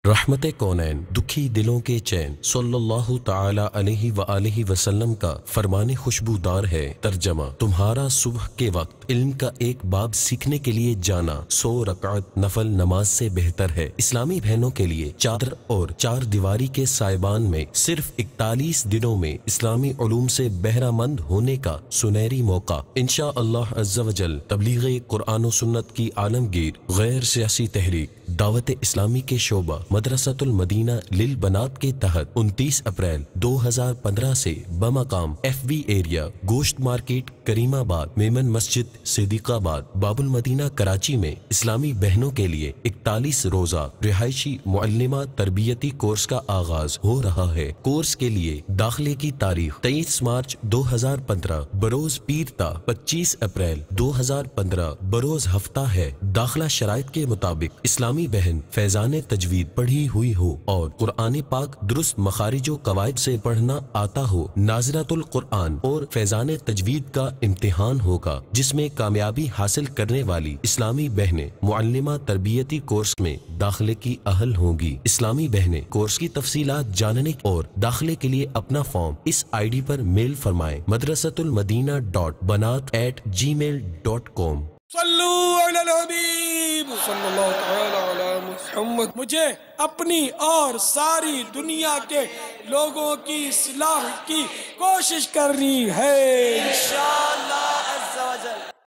رحمت کونین دکھی دلوں کے چین صلی اللہ تعالی علیہ وآلہ وسلم کا فرمان خوشبودار ہے۔ ترجمہ: تمہارا صبح کے وقت علم کا ایک باب سیکھنے کے لیے جانا 100 رکعت نفل نماز سے بہتر ہے۔ اسلامی بہنوں کے لیے چادر اور چار دیواری کے سائبان میں صرف 41 دنوں میں اسلامی علوم سے بہرہ مند ہونے کا سنہری موقع۔ انشاءاللہ عز و جل تبلیغ قرآن و سنت کی عالمگیر غیر سیاسی تحریک دعوت اسلامی کے شعبہ مدرسۃ المدینہ للبنات کے تحت 29 اپریل 2015 سے بمقام ایف بی ایریا، گوشت مارکیٹ، کریم آباد، میمن مسجد، صدیق آباد، باب المدینہ، کراچی میں اسلامی بہنوں کے لیے 41 روزہ رہائشی معلمہ تربیتی کورس کا آغاز ہو رہا ہے۔ کورس کے لیے داخلے کی تاریخ 23 مارچ 2015 بروز پیر تا 25 اپریل 2015 بروز ہفتہ ہے۔ داخلہ شرائط کے مطابق اسلامی بہن فیضان تجوید پڑھی ہوئی ہو اور قرآن پاک درست مخارج و قواعد سے پڑھنا آتا ہو، ناظرۃ القرآن اور فیضان تجوید کا امتحان ہوگا، جس میں کامیابی حاصل کرنے والی اسلامی بہنیں معلمہ تربیتی کورس میں داخلے کی اہل ہوں گی۔ اسلامی بہنیں کورس کی تفصیلات جاننے اور داخلے کے لیے اپنا فارم اس آئی ڈی پر میل فرمائیں: madrasatulmadina.banat@gmail.com۔ صلو علی الحبیب صلی اللہ تعالی علی محمد۔ مجھے اپنی اور ساری دنیا کے لوگوں کی اصلاح کی کوشش کرنی ہے انشاءاللہ۔